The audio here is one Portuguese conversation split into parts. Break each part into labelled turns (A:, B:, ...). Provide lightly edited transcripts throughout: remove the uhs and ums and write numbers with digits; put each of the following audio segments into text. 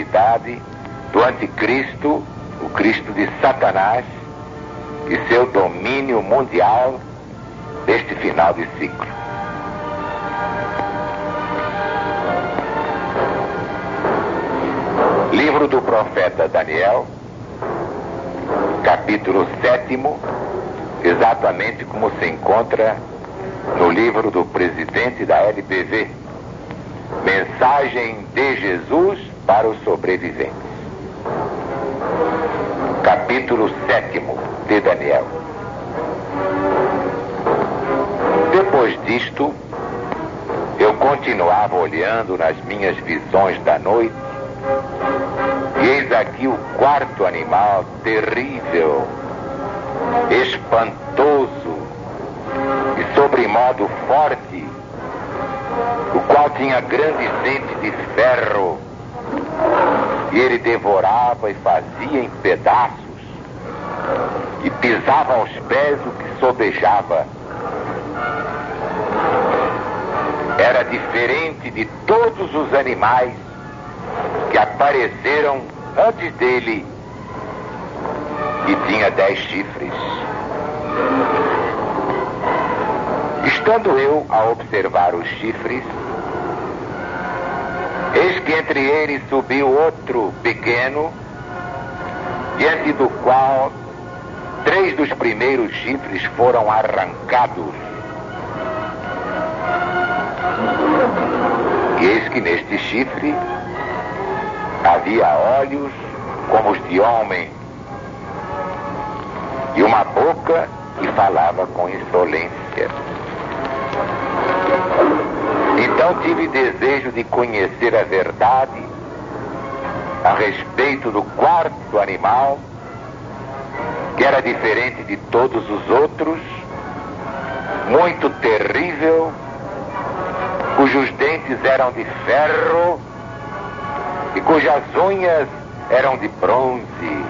A: atividade do anticristo, o Cristo de Satanás, e seu domínio mundial neste final de ciclo. Livro do profeta Daniel, capítulo 7º, exatamente como se encontra no livro do presidente da LBV, Mensagem de Jesus para os Sobreviventes. Capítulo 7º de Daniel. Depois disto, eu continuava olhando nas minhas visões da noite, e eis aqui o quarto animal terrível, espantoso e sobremodo forte, o qual tinha grande dente de ferro, e ele devorava e fazia em pedaços, e pisava aos pés o que sobejava. Era diferente de todos os animais que apareceram antes dele, e tinha 10 chifres. Estando eu a observar os chifres, eis que entre eles subiu outro pequeno, diante do qual 3 dos primeiros chifres foram arrancados. E eis que neste chifre havia olhos como os de homem, e uma boca que falava com insolência. Então tive desejo de conhecer a verdade a respeito do quarto animal, que era diferente de todos os outros, muito terrível, cujos dentes eram de ferro e cujas unhas eram de bronze,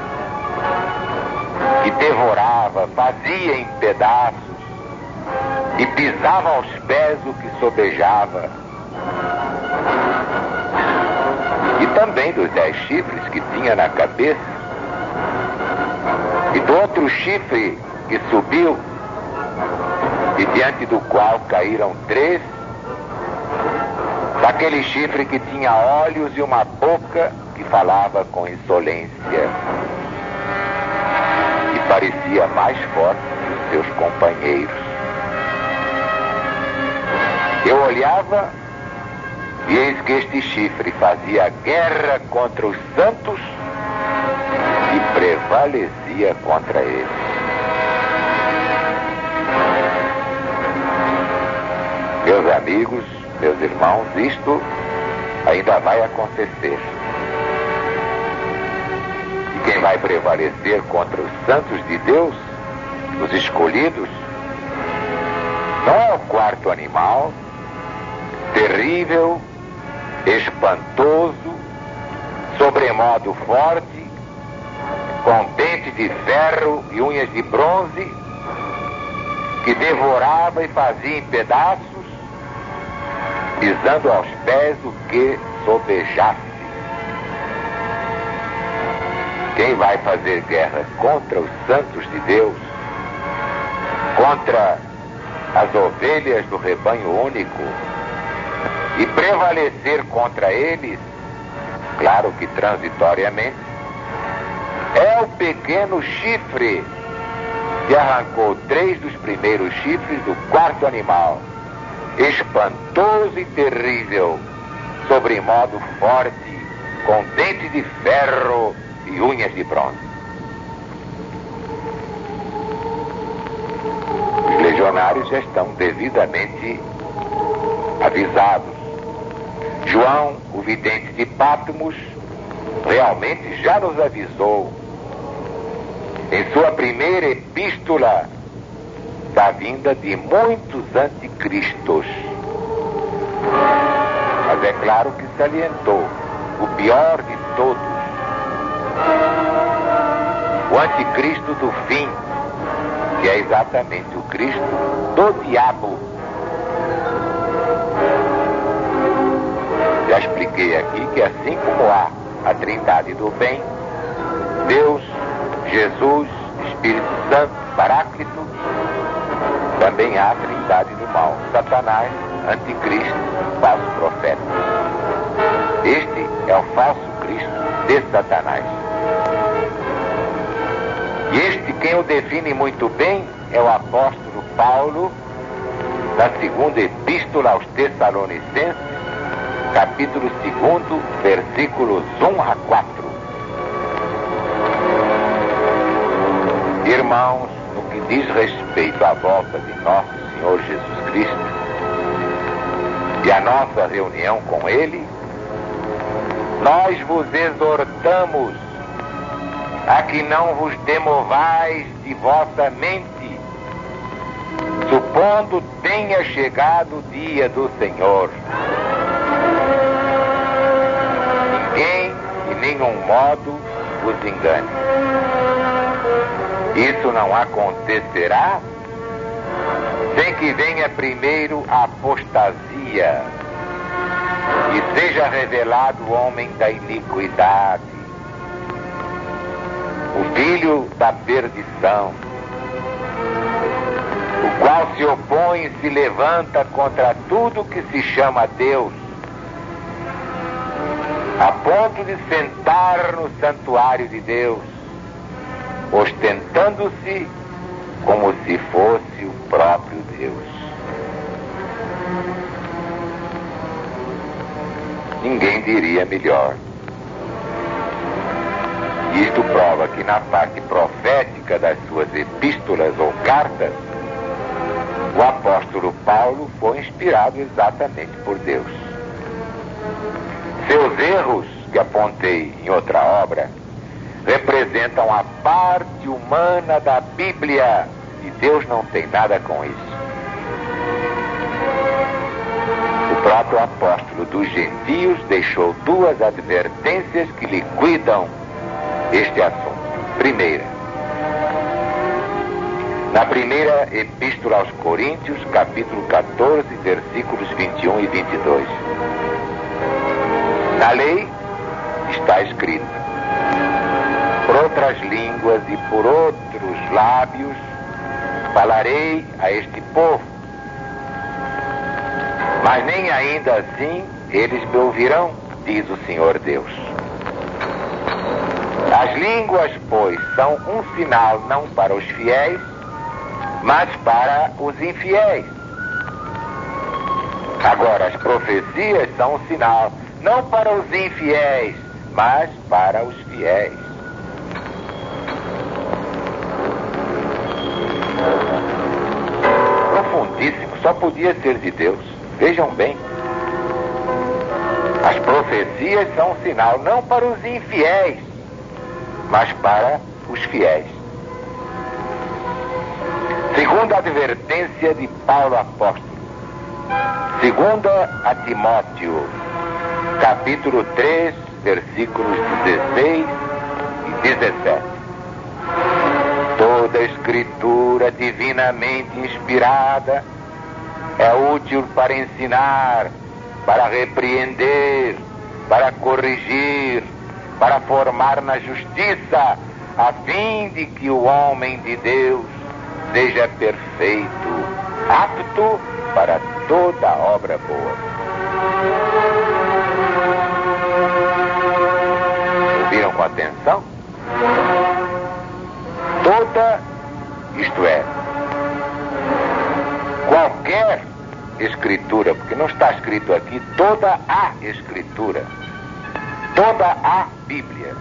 A: que devorava, fazia em pedaços e pisava aos pés o que sobejava. E também dos 10 chifres que tinha na cabeça, e do outro chifre que subiu, e diante do qual caíram 3, daquele chifre que tinha olhos e uma boca que falava com insolência, e parecia mais forte que os seus companheiros. Eu olhava, e eis que este chifre fazia guerra contra os santos e prevalecia contra eles. Meus amigos, meus irmãos, isto ainda vai acontecer. E quem vai prevalecer contra os santos de Deus, os escolhidos, não é o quarto animal, terrível, espantoso, sobremodo forte, com dentes de ferro e unhas de bronze, que devorava e fazia em pedaços, pisando aos pés o que sobejasse. Quem vai fazer guerra contra os santos de Deus, contra as ovelhas do rebanho único, e prevalecer contra eles, claro que transitoriamente, é o pequeno chifre que arrancou 3 dos primeiros chifres do quarto animal, espantoso e terrível, sobremodo forte, com dentes de ferro e unhas de bronze. Os legionários já estão devidamente avisados. João, o vidente de Patmos, realmente já nos avisou em sua primeira epístola da vinda de muitos anticristos. Mas é claro que salientou o pior de todos, o anticristo do fim, que é exatamente o Cristo do diabo. Já expliquei aqui que assim como há a trindade do bem, Deus, Jesus, Espírito Santo, Paráclito. Também há a trindade do mal, Satanás, Anticristo, falso profeta. Este é o falso Cristo de Satanás. E este, quem o define muito bem, é o apóstolo Paulo, na segunda epístola aos Tessalonicenses, capítulo 2, versículos 1 a 4. Irmãos, no que diz respeito à volta de nosso Senhor Jesus Cristo e a nossa reunião com Ele, nós vos exortamos a que não vos demovais de vossa mente, supondo tenha chegado o dia do Senhor. Ninguém, de nenhum modo, vos engane. Isso não acontecerá sem que venha primeiro a apostasia e seja revelado o homem da iniquidade, o filho da perdição, o qual se opõe e se levanta contra tudo que se chama Deus, a ponto de sentar no santuário de Deus, ostentando-se como se fosse o próprio Deus. Ninguém diria melhor. Isto prova que na parte profética das suas epístolas ou cartas, o apóstolo Paulo foi inspirado exatamente por Deus. Seus erros, que apontei em outra obra, representam a parte humana da Bíblia e Deus não tem nada com isso. O próprio apóstolo dos gentios deixou duas advertências que liquidam este assunto. Primeira, na primeira epístola aos Coríntios, capítulo 14, versículos 21 e 22. Na lei está escrito: por outras línguas e por outros lábios falarei a este povo, mas nem ainda assim eles me ouvirão, diz o Senhor Deus. As línguas, pois, são um sinal não para os fiéis, mas para os infiéis. Agora, as profecias são um sinal não para os infiéis, mas para os fiéis. Profundíssimo, só podia ser de Deus. Vejam bem. As profecias são um sinal não para os infiéis, mas para os fiéis. Segunda advertência de Paulo apóstolo. Segunda a Timóteo, capítulo 3, versículos 16 e 17. Toda escritura divinamente inspirada é útil para ensinar, para repreender, para corrigir, para formar na justiça, a fim de que o homem de Deus seja perfeito, apto para toda obra boa. Ouviram com atenção? Toda, isto é, qualquer escritura, porque não está escrito aqui toda a escritura, toda a Bíblia.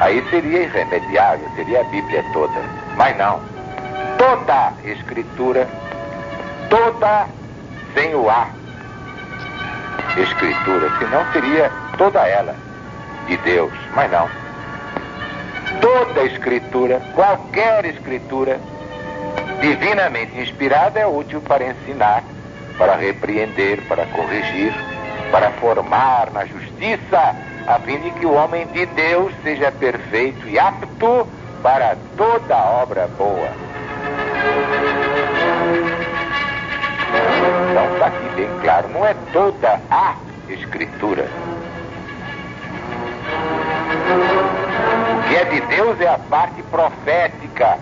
A: Aí seria irremediável, seria a Bíblia toda. Mas não. Toda escritura, toda sem o a escritura, senão seria toda ela de Deus, mas não. Toda escritura, qualquer escritura divinamente inspirada é útil para ensinar, para repreender, para corrigir, para formar na justiça, a fim de que o homem de Deus seja perfeito e apto para toda obra boa. Então está aqui bem claro, não é toda a escritura. O que é de Deus é a parte profética.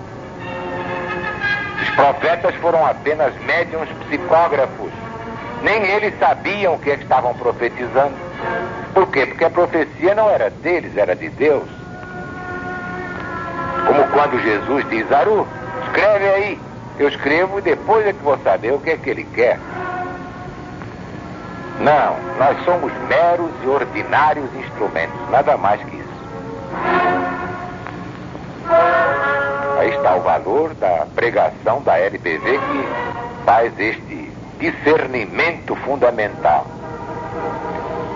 A: Os profetas foram apenas médiuns psicógrafos. Nem eles sabiam o que estavam profetizando. Por quê? Porque a profecia não era deles, era de Deus. Como quando Jesus diz: Aru, escreve aí. Eu escrevo e depois é que vou saber o que é que ele quer. Não, nós somos meros e ordinários instrumentos, nada mais que isso. Aí está o valor da pregação da LBV, que faz este discernimento fundamental.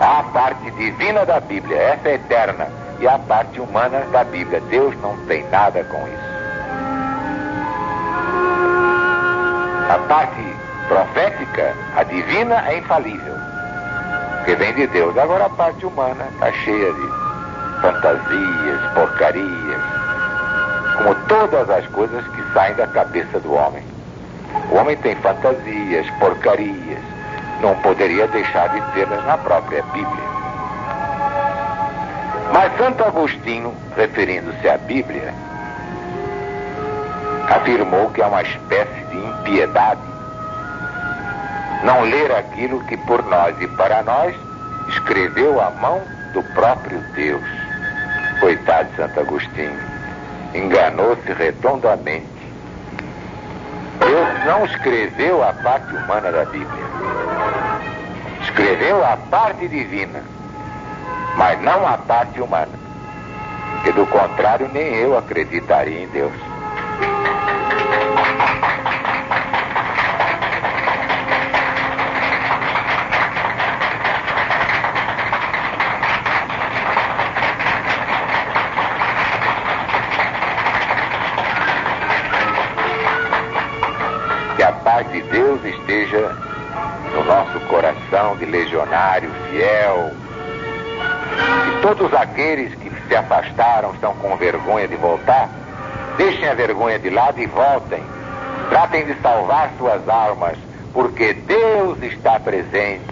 A: Há a parte divina da Bíblia, essa é eterna, e a parte humana da Bíblia. Deus não tem nada com isso. A parte profética, a divina, é infalível, porque vem de Deus. Agora a parte humana está cheia de fantasias, porcarias, como todas as coisas que saem da cabeça do homem. O homem tem fantasias, porcarias, não poderia deixar de tê-las na própria Bíblia. Mas Santo Agostinho, referindo-se à Bíblia, afirmou que é uma espécie de impiedade não ler aquilo que por nós e para nós escreveu a mão do próprio Deus. Coitado de Santo Agostinho, enganou-se redondamente. Deus não escreveu a parte humana da Bíblia, escreveu a parte divina, mas não a parte humana, que do contrário nem eu acreditaria em Deus. Que a paz de Deus esteja no nosso coração de legionário fiel. E todos aqueles que se afastaram, estão com vergonha de voltar, deixem a vergonha de lado e voltem. Tratem de salvar suas almas, porque Deus está presente.